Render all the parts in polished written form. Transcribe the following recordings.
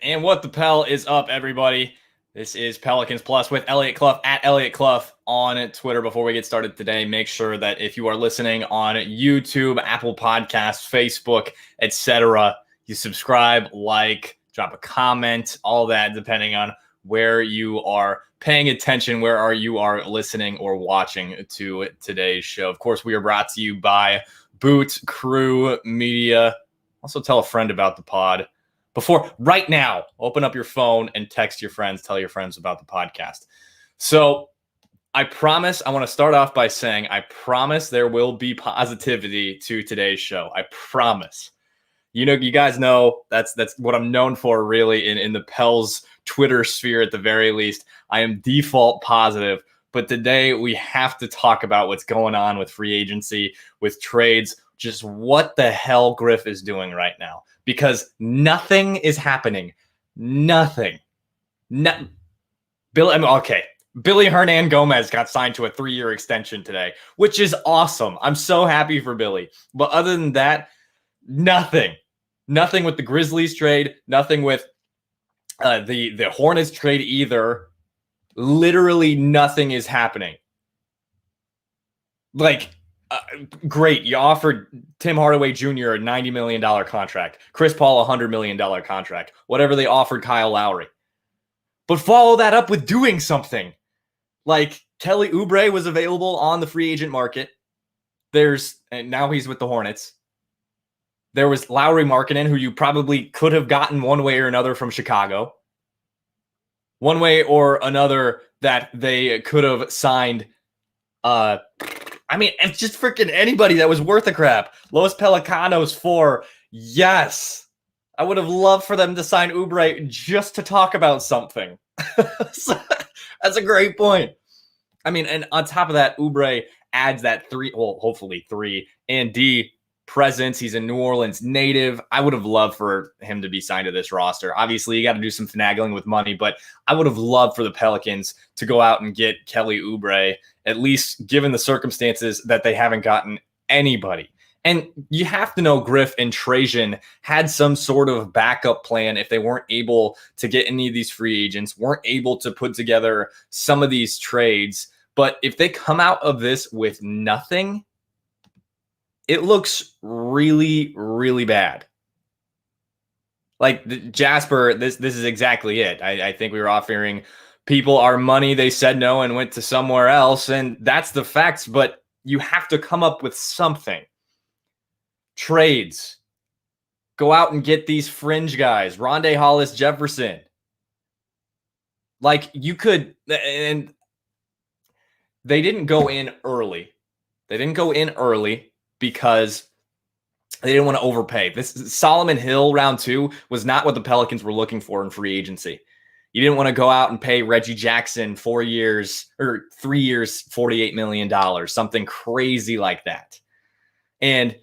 And what the Pel is up, everybody? This is Pelicans Plus with Elliot Clough at Elliot Clough on Twitter. Before we get started today, make sure that if you are listening on YouTube, Apple Podcasts, Facebook, etc., you subscribe, like, drop a comment, all that, depending on where you are paying attention, where you are listening or watching to today's show. Of course, we are brought to you by Boot Crew Media. Also, tell a friend about the pod. Right now, open up your phone and text your friends, tell your friends about the podcast. So I want to start off by saying, I promise there will be positivity to today's show. I promise. You guys know that's what I'm known for, really, in the Pels Twitter sphere at the very least. I am default positive, but today we have to talk about what's going on with free agency, with trades, just what the hell Griff is doing right now. Because nothing is happening. Nothing. Billy Hernangomez got signed to a 3-year extension today, which is awesome. I'm so happy for Billy. But other than that, nothing. Nothing with the Grizzlies trade. Nothing with the Hornets trade either. Literally nothing is happening. Great. You offered Tim Hardaway Jr. a $90 million contract. Chris Paul a $100 million contract. Whatever they offered Kyle Lowry. But follow that up with doing something. Like Kelly Oubre was available on the free agent market. And now he's with the Hornets. There was Lauri Markkanen, who you probably could have gotten one way or another from Chicago. One way or another that they could have signed it's just freaking anybody that was worth a crap. Los Pelicanos for, yes. I would have loved for them to sign Oubre just to talk about something. So, that's a great point. And on top of that, Oubre adds that hopefully 3 and D presence. He's a New Orleans native. I would have loved for him to be signed to this roster. Obviously, you got to do some finagling with money, but I would have loved for the Pelicans to go out and get Kelly Oubre, at least given the circumstances that they haven't gotten anybody. And you have to know Griff and Trajan had some sort of backup plan if they weren't able to get any of these free agents, weren't able to put together some of these trades. But if they come out of this with nothing, it looks really, really bad. Like Jasper, this is exactly it. I think we were offering people our money. They said no and went to somewhere else. And that's the facts. But you have to come up with something. Trades. Go out and get these fringe guys. Rondé Hollis Jefferson. You could. And they didn't go in early. Because they didn't want to overpay. This Solomon Hill round 2 was not what the Pelicans were looking for in free agency. You didn't want to go out and pay Reggie Jackson 4 years or 3 years, $48 million, something crazy like that. And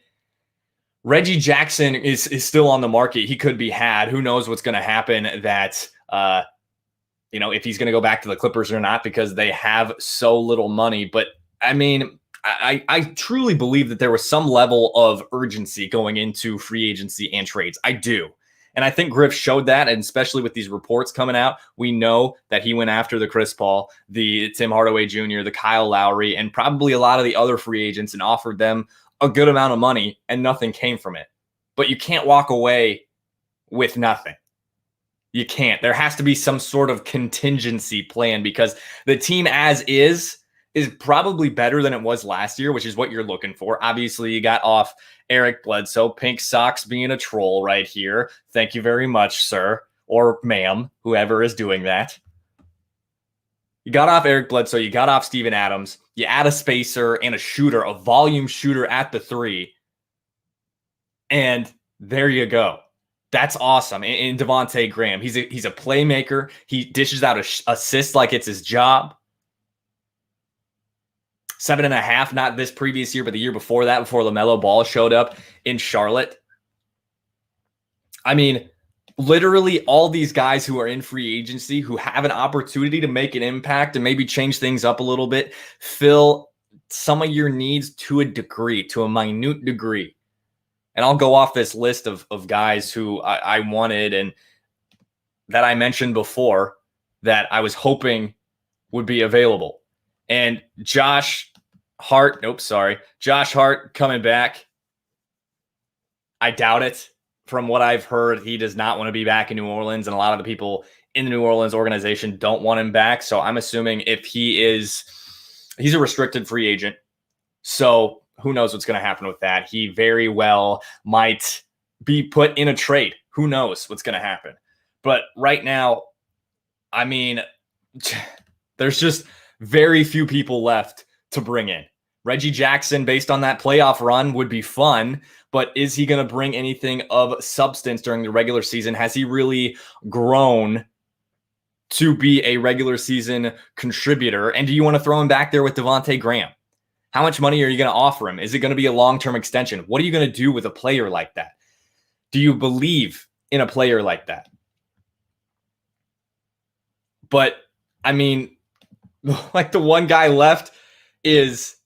Reggie Jackson is still on the market. He could be had. Who knows what's going to happen that, if he's going to go back to the Clippers or not, because they have so little money. But I truly believe that there was some level of urgency going into free agency and trades. I do. And I think Griff showed that, and especially with these reports coming out, we know that he went after the Chris Paul, the Tim Hardaway Jr., the Kyle Lowry, and probably a lot of the other free agents and offered them a good amount of money, and nothing came from it. But you can't walk away with nothing. You can't. There has to be some sort of contingency plan because the team as is probably better than it was last year, which is what you're looking for. Obviously, you got off Eric Bledsoe, Pink Socks being a troll right here. Thank you very much, sir, or ma'am, whoever is doing that. You got off Eric Bledsoe, you got off Steven Adams, you add a spacer and a shooter, a volume shooter at the 3, and there you go. That's awesome. And Devontae Graham, he's a playmaker. He dishes out assists like it's his job. 7.5, not this previous year, but the year before that, before LaMelo Ball showed up in Charlotte. Literally all these guys who are in free agency who have an opportunity to make an impact and maybe change things up a little bit, fill some of your needs to a minute degree. And I'll go off this list of guys who I wanted, and that I mentioned before that I was hoping would be available. And Josh Hart coming back. I doubt it. From what I've heard, he does not want to be back in New Orleans, and a lot of the people in the New Orleans organization don't want him back. So I'm assuming if he's a restricted free agent. So who knows what's going to happen with that? He very well might be put in a trade. Who knows what's going to happen? But right now, I mean, there's just very few people left to bring in. Reggie Jackson, based on that playoff run, would be fun, but is he going to bring anything of substance during the regular season? Has he really grown to be a regular season contributor? And do you want to throw him back there with Devontae Graham? How much money are you going to offer him? Is it going to be a long-term extension? What are you going to do with a player like that? Do you believe in a player like that? But, I mean, like the one guy left is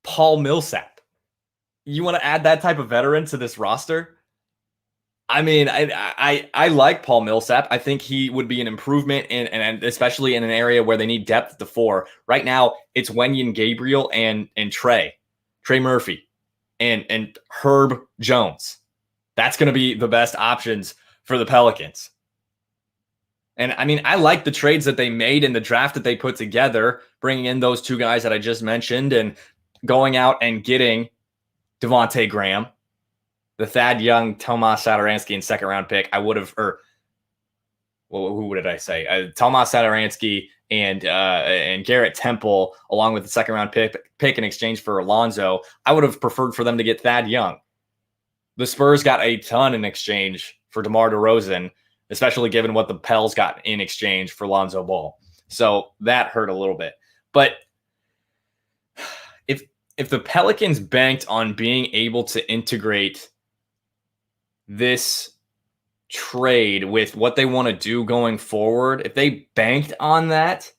Paul Millsap. You want to add that type of veteran to this roster? I mean, I like Paul Millsap. I think he would be an improvement, and especially in an area where they need depth at the four. Right now, it's Wenyen Gabriel and Trey Murphy and Herb Jones. That's going to be the best options for the Pelicans. And I mean, I like the trades that they made in the draft that they put together, bringing in those two guys that I just mentioned and going out and getting Devontae Graham, the Thad Young, Tomas Satoransky, and second-round pick. I would have, who did I say? Tomas Satoransky and Garrett Temple, along with the second-round pick in exchange for Alonzo. I would have preferred for them to get Thad Young. The Spurs got a ton in exchange for DeMar DeRozan, especially given what the Pels got in exchange for Lonzo Ball. So that hurt a little bit. But if the Pelicans banked on being able to integrate this trade with what they want to do going forward, if they banked on that,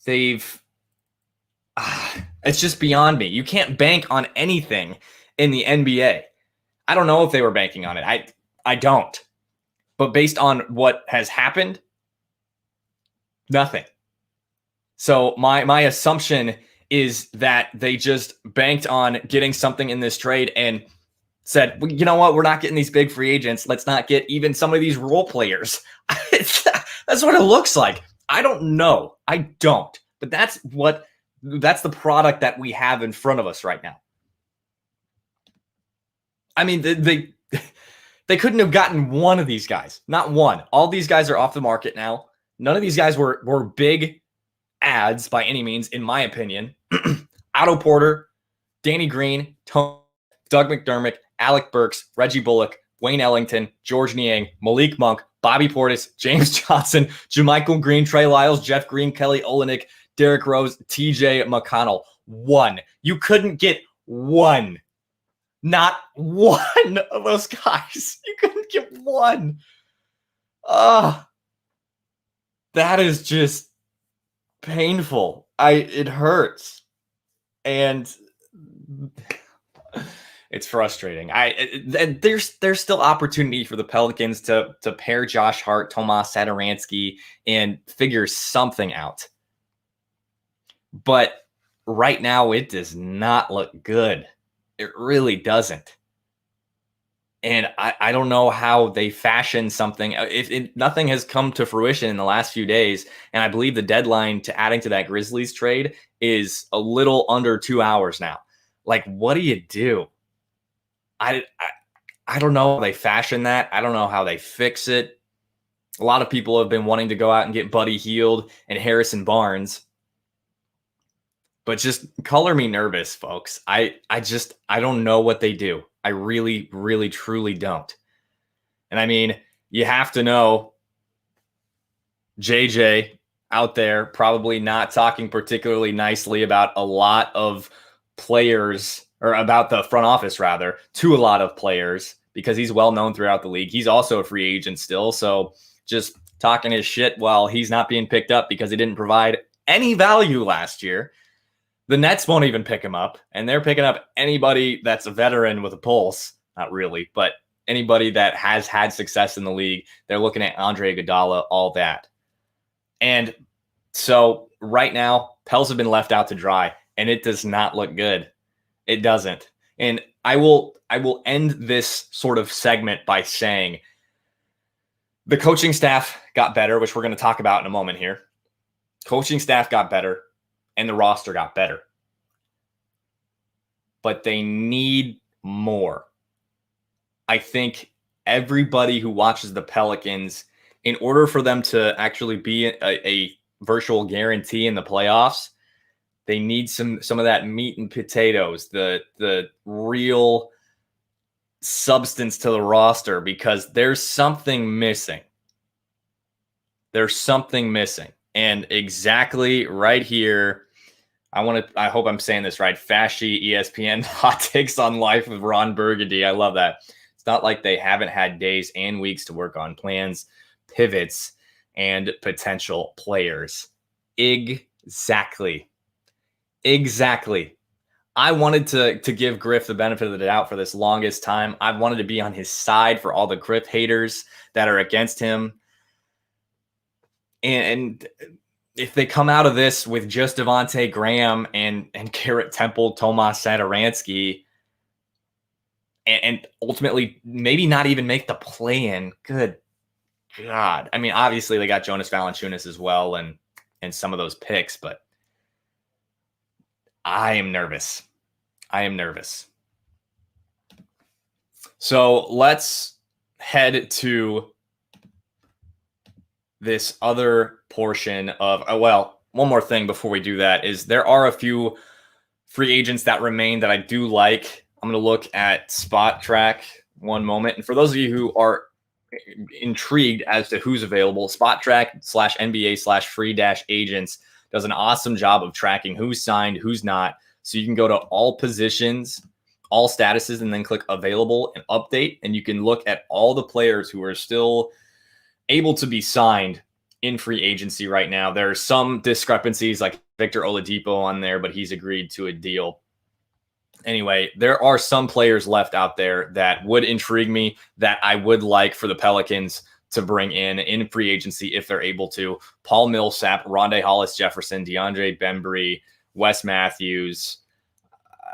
it's just beyond me. You can't bank on anything in the NBA. I don't know if they were banking on it. I don't. But based on what has happened, nothing. So my assumption is that they just banked on getting something in this trade and said, well, you know what? We're not getting these big free agents. Let's not get even some of these role players. That's what it looks like. I don't know. I don't. But that's the product that we have in front of us right now. I mean, they couldn't have gotten one of these guys. Not one. All these guys are off the market now. None of these guys were big ads by any means, in my opinion. Otto Porter, Danny Green, Doug McDermott, Alec Burks, Reggie Bullock, Wayne Ellington, George Niang, Malik Monk, Bobby Portis, James Johnson, JaMychal Green, Trey Lyles, Jeff Green, Kelly Olynyk, Derrick Rose, TJ McConnell. One. You couldn't get one. Not one of those guys. You couldn't get one. That is just painful. It hurts. And it's frustrating. There's still opportunity for the Pelicans to pair Josh Hart, Tomas Satoransky, and figure something out. But right now, it does not look good. It really doesn't. And I don't know how they fashion something. If nothing has come to fruition in the last few days, and I believe the deadline to adding to that Grizzlies trade is a little under 2 hours now. Like, what do you do? I don't know how they fashion that. I don't know how they fix it. A lot of people have been wanting to go out and get Buddy Hield and Harrison Barnes. But just color me nervous, folks. I don't know what they do. I really, really, truly don't. And I mean, you have to know JJ out there probably not talking particularly nicely about a lot of players, or about the front office rather, to a lot of players, because he's well known throughout the league. He's also a free agent still. So just talking his shit while he's not being picked up because he didn't provide any value last year. The Nets won't even pick him up, and they're picking up anybody that's a veteran with a pulse. Not really, but anybody that has had success in the league. They're looking at Andre Iguodala, all that. And so right now, Pels have been left out to dry, and it does not look good. It doesn't. And I will end this sort of segment by saying the coaching staff got better, which we're going to talk about in a moment here. Coaching staff got better, and the roster got better. But they need more. I think everybody who watches the Pelicans, in order for them to actually be a virtual guarantee in the playoffs, they need some of that meat and potatoes, the real substance to the roster, because there's something missing. There's something missing. And exactly right here, I hope I'm saying this right. Fashy ESPN hot takes on life with Ron Burgundy. I love that. It's not like they haven't had days and weeks to work on plans, pivots, and potential players. Exactly. I wanted to give Griff the benefit of the doubt for this longest time. I've wanted to be on his side for all the Griff haters that are against him. And if they come out of this with just Devontae Graham and Garrett Temple, Tomas Satoransky, and ultimately maybe not even make the play-in, good God. I mean, obviously they got Jonas Valanciunas as well and some of those picks, but I am nervous. So let's head to this other portion of, one more thing before we do that is there are a few free agents that remain that I do like. I'm going to look at Spot Track one moment. And for those of you who are intrigued as to who's available, Spot Track /NBA/free-agents does an awesome job of tracking who's signed, who's not. So you can go to all positions, all statuses, and then click available and update. And you can look at all the players who are still able to be signed in free agency right now. There are some discrepancies like Victor Oladipo on there, but he's agreed to a deal. Anyway, there are some players left out there that would intrigue me that I would like for the Pelicans to bring in free agency if they're able to. Paul Millsap, Rondae Hollis-Jefferson, DeAndre Bembry, Wes Matthews.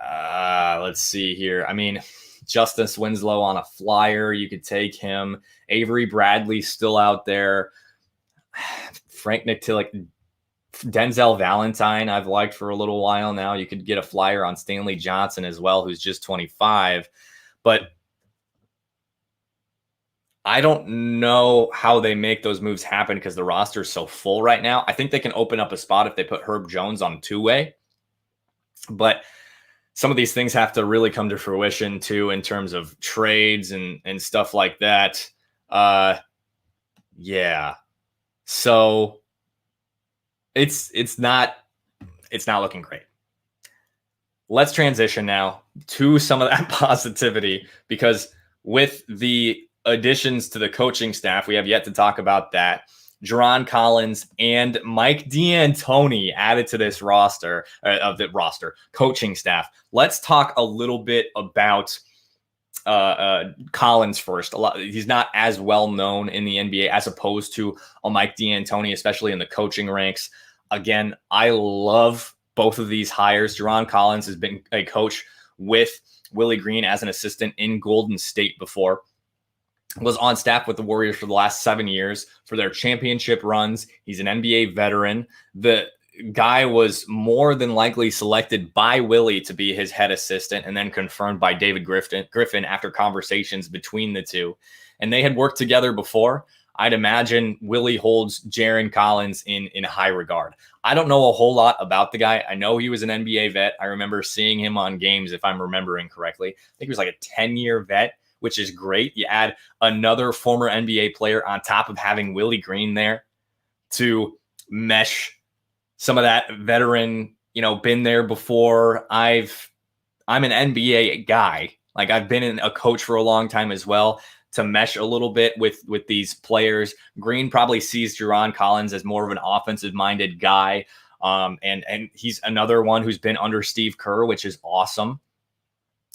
Let's see here. I mean, Justice Winslow on a flyer. You could take him. Avery Bradley still out there. Frank Ntilikina, Denzel Valentine I've liked for a little while now. You could get a flyer on Stanley Johnson as well, who's just 25. But I don't know how they make those moves happen because the roster is so full right now. I think they can open up a spot if they put Herb Jones on two-way. But some of these things have to really come to fruition too in terms of trades and stuff like that. Yeah. So it's not looking great. Let's transition now to some of that positivity, because with the additions to the coaching staff, we have yet to talk about that. Jaron Collins and Mike D'Antoni added to this coaching staff. Let's talk a little bit about Collins first. He's not as well known in the NBA as opposed to a Mike D'Antoni, especially in the coaching ranks. Again, I love both of these hires. Jaron Collins has been a coach with Willie Green as an assistant in Golden State before. Was on staff with the Warriors for the last 7 years for their championship runs. He's an NBA veteran. The guy was more than likely selected by Willie to be his head assistant and then confirmed by David Griffin after conversations between the two. And they had worked together before. I'd imagine Willie holds Jaron Collins in high regard. I don't know a whole lot about the guy. I know he was an NBA vet. I remember seeing him on games, if I'm remembering correctly. I think he was like a 10-year vet, which is great. You add another former NBA player on top of having Willie Green there to mesh some of that veteran, been there before. I'm an NBA guy. Like, I've been a coach for a long time as well, to mesh a little bit with these players. Green probably sees Jaron Collins as more of an offensive minded guy. And he's another one who's been under Steve Kerr, which is awesome.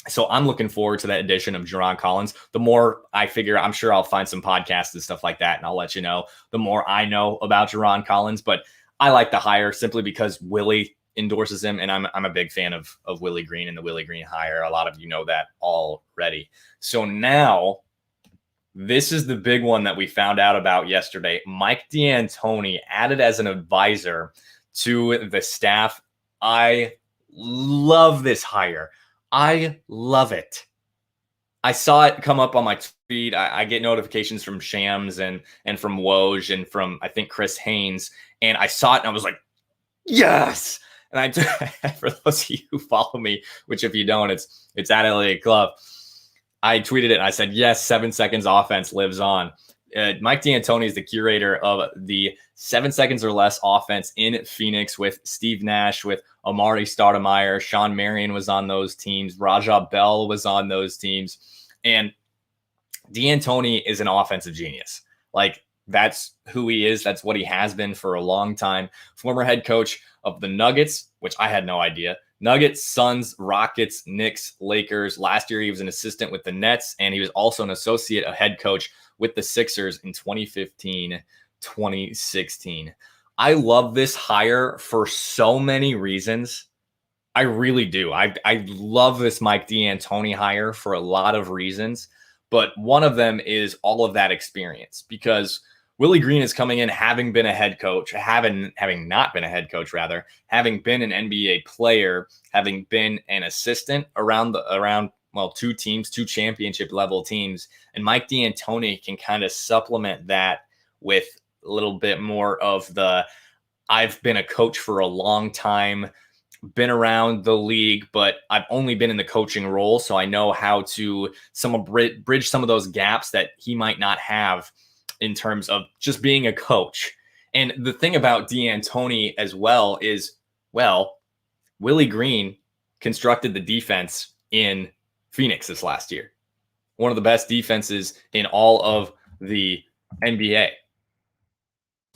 So I'm looking forward to that addition of Jaron Collins. The more I figure, I'm sure I'll find some podcasts and stuff like that, and I'll let you know the more I know about Jaron Collins. But I like the hire simply because Willie endorses him, and I'm a big fan of Willie Green and the Willie Green hire. A lot of you know that already. So now this is the big one that we found out about yesterday. Mike D'Antoni added as an advisor to the staff. I love this hire. I love it. I saw it come up on my feed. I get notifications from Shams and from Woj and from, I think, Chris Haynes. And I saw it and I was like, yes. And for those of you who follow me, which if you don't, it's at LA Club. I tweeted it and I said, yes, 7 seconds offense lives on. Mike D'Antoni is the curator of the 7 seconds or less offense in Phoenix with Steve Nash, with Amari Stoudemire. Sean Marion was on those teams. Raja Bell was on those teams. And D'Antoni is an offensive genius. Like, that's who he is. That's what he has been for a long time. Former head coach of the Nuggets, which I had no idea. Nuggets, Suns, Rockets, Knicks, Lakers. Last year, he was an assistant with the Nets, and he was also an associate, a head coach with the Sixers in 2015, 2016. I love this hire for so many reasons. I really do. I love this Mike D'Antoni hire for a lot of reasons, but one of them is all of that experience, because Willie Green is coming in having been a head coach, having not been a head coach, rather, having been an NBA player, having been an assistant around two teams, two championship level teams. And Mike D'Antoni can kind of supplement that with a little bit more of the, I've been a coach for a long time, been around the league, but I've only been in the coaching role. So I know how to bridge some of those gaps that he might not have in terms of just being a coach. And the thing about D'Antoni as well is, Willie Green constructed the defense in Phoenix this last year. One of the best defenses in all of the NBA.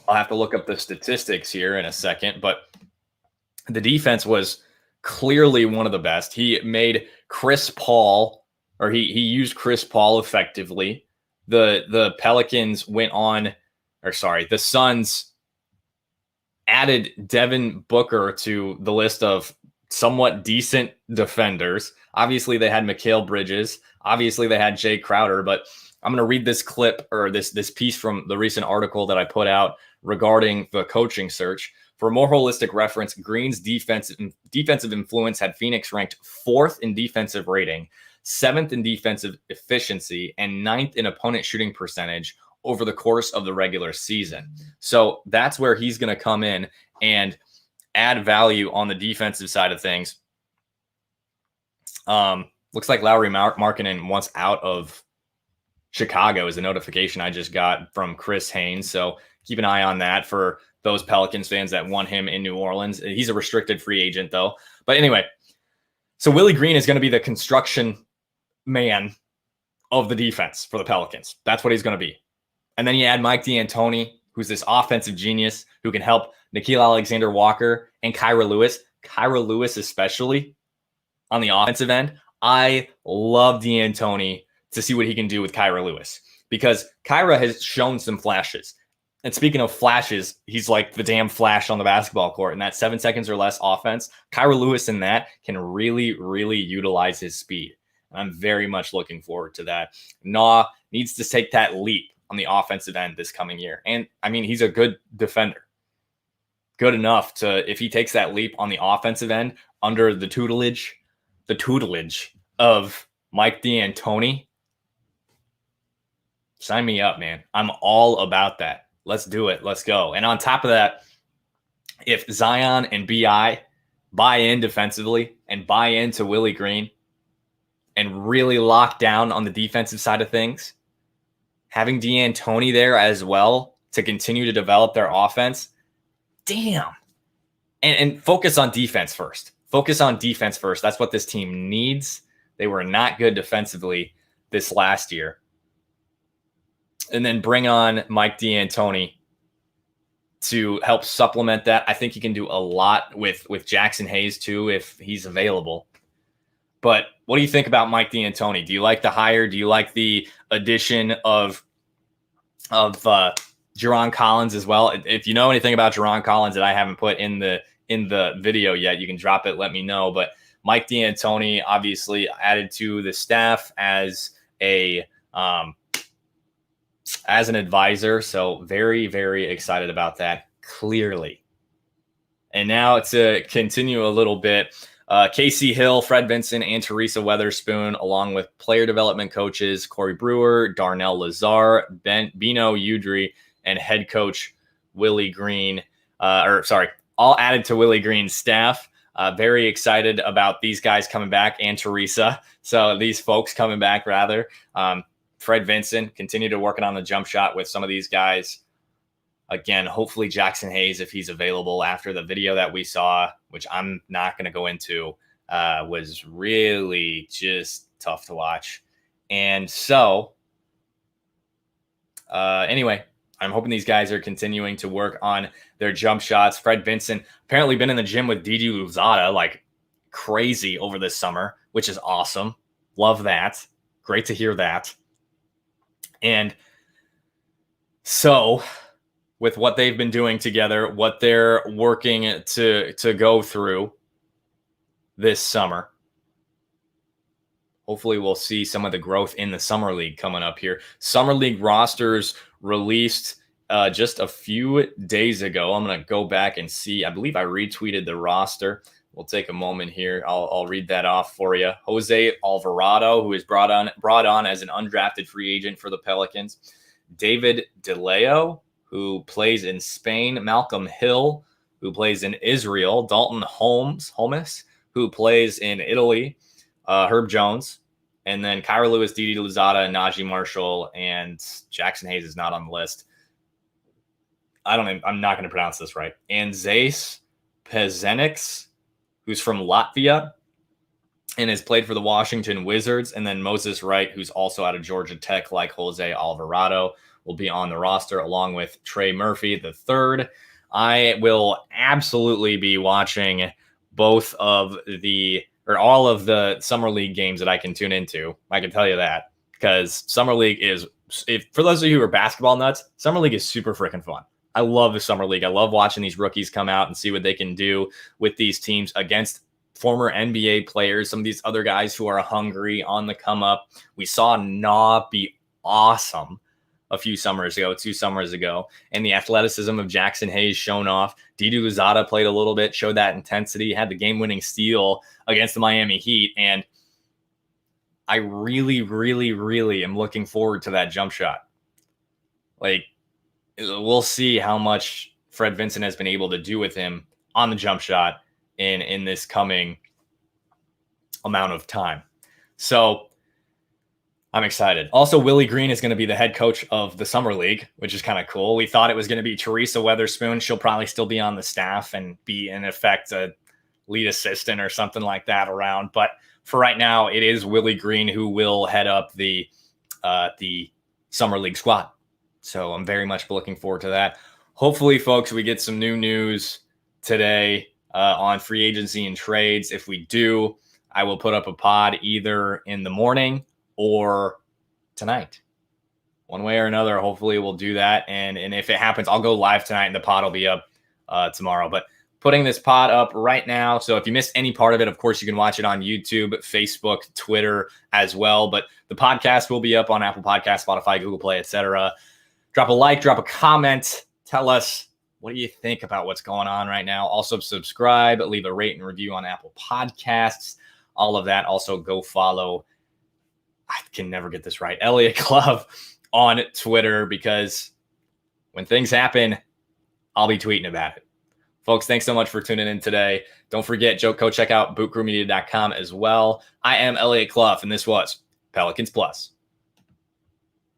I'll have to look up the statistics here in a second, but the defense was clearly one of the best. He made Chris Paul, or he used Chris Paul effectively. The Pelicans the Suns added Devin Booker to the list of somewhat decent defenders. Obviously, they had Mikal Bridges. Obviously, they had Jay Crowder. But I'm going to read this clip, or this piece from the recent article that I put out regarding the coaching search. For a more holistic reference, Green's defensive influence had Phoenix ranked 4th in defensive rating, 7th in defensive efficiency, and 9th in opponent shooting percentage over the course of the regular season. So that's where he's going to come in and add value on the defensive side of things. Looks like Lauri Markkanen wants out of Chicago is a notification I just got from Chris Haynes. So keep an eye on that for those Pelicans fans that want him in New Orleans. He's a restricted free agent, though. But anyway, so Willie Green is going to be the construction man of the defense for the Pelicans. That's what he's going to be. And then you add Mike D'Antoni, who's this offensive genius who can help Nickeil Alexander-Walker and Kyra Lewis. Kyra Lewis especially on the offensive end. I love D'Antoni to see what he can do with Kyra Lewis, because Kyra has shown some flashes. And speaking of flashes, he's like the damn flash on the basketball court. And that 7 seconds or less offense, Kyra Lewis in that can really, really utilize his speed. And I'm very much looking forward to that. Nah needs to take that leap on the offensive end this coming year. And I mean, he's a good defender. Good enough to, if he takes that leap on the offensive end under the tutelage of Mike D'Antoni, sign me up, man. I'm all about that. Let's do it. Let's go. And on top of that, if Zion and BI buy in defensively and buy into Willie Green and really lock down on the defensive side of things, having D'Antoni there as well to continue to develop their offense, damn. And focus on defense first. Focus on defense first. That's what this team needs. They were not good defensively this last year. And then bring on Mike D'Antoni to help supplement that. I think he can do a lot with Jackson Hayes too, if he's available. But what do you think about Mike D'Antoni? Do you like the hire? Do you like the addition of Jaron Collins as well? If you know anything about Jaron Collins that I haven't put in the video yet, you can drop it. Let me know. But Mike D'Antoni obviously added to the staff as an advisor. So very, very excited about that, clearly. And now to continue a little bit, Casey Hill, Fred Vinson, and Teresa Weatherspoon, along with player development coaches Corey Brewer, Darnell Lazar, Bino Udry, and head coach Willie Green, all added to Willie Green's staff. Very excited about these guys coming back, and Teresa. So these folks coming back, rather. Fred Vinson, continue to working on the jump shot with some of these guys. Again, hopefully Jackson Hayes, if he's available after the video that we saw, which I'm not going to go into, was really just tough to watch. And so, anyway, I'm hoping these guys are continuing to work on their jump shots. Fred Vinson apparently been in the gym with Didi Louzada like crazy over this summer, which is awesome. Love that. Great to hear that. And so, with what they've been doing together, what they're working to go through this summer, hopefully we'll see some of the growth in the Summer League coming up here. Summer League rosters released just a few days ago. I'm going to go back and see. I believe I retweeted the roster. We'll take a moment here. I'll read that off for you. Jose Alvarado, who is brought on as an undrafted free agent for the Pelicans. David DeLeo, who plays in Spain. Malcolm Hill, who plays in Israel. Dalton Holmes, who plays in Italy. Herb Jones. And then Kyra Lewis, Didi Louzada, Najee Marshall, and Jackson Hayes is not on the list. I'm not going to pronounce this right. And Zais Pezenix, who's from Latvia and has played for the Washington Wizards. And then Moses Wright, who's also out of Georgia Tech, like Jose Alvarado, will be on the roster along with Trey Murphy III. I will absolutely be watching all of the Summer League games that I can tune into. I can tell you that, because Summer League is, for those of you who are basketball nuts, Summer League is super freaking fun. I love the Summer League. I love watching these rookies come out and see what they can do with these teams against former NBA players, some of these other guys who are hungry on the come up. We saw Na be awesome two summers ago, and the athleticism of Jackson Hayes shown off. Didi Louzada played a little bit, showed that intensity, had the game-winning steal against the Miami Heat, and I really, really, really am looking forward to that jump shot. Like, we'll see how much Fred Vinson has been able to do with him on the jump shot in this coming amount of time. So I'm excited. Also, Willie Green is going to be the head coach of the Summer League, which is kind of cool. We thought it was going to be Teresa Weatherspoon. She'll probably still be on the staff and be, in effect, a lead assistant or something like that around. But for right now, it is Willie Green who will head up the Summer League squad. So I'm very much looking forward to that. Hopefully, folks, we get some new news today on free agency and trades. If we do, I will put up a pod either in the morning or tonight. One way or another, hopefully we'll do that. And if it happens, I'll go live tonight and the pod will be up tomorrow. But putting this pod up right now. So if you missed any part of it, of course, you can watch it on YouTube, Facebook, Twitter as well. But the podcast will be up on Apple Podcasts, Spotify, Google Play, etc. Drop a like, drop a comment. Tell us, what do you think about what's going on right now? Also subscribe, leave a rate and review on Apple Podcasts. All of that. Also go follow, I can never get this right, Elliott Club on Twitter, because when things happen, I'll be tweeting about it. Folks, thanks so much for tuning in today. Don't forget, go check out bootcrewmedia.com as well. I am Elliott Clough, and this was Pelicans Plus.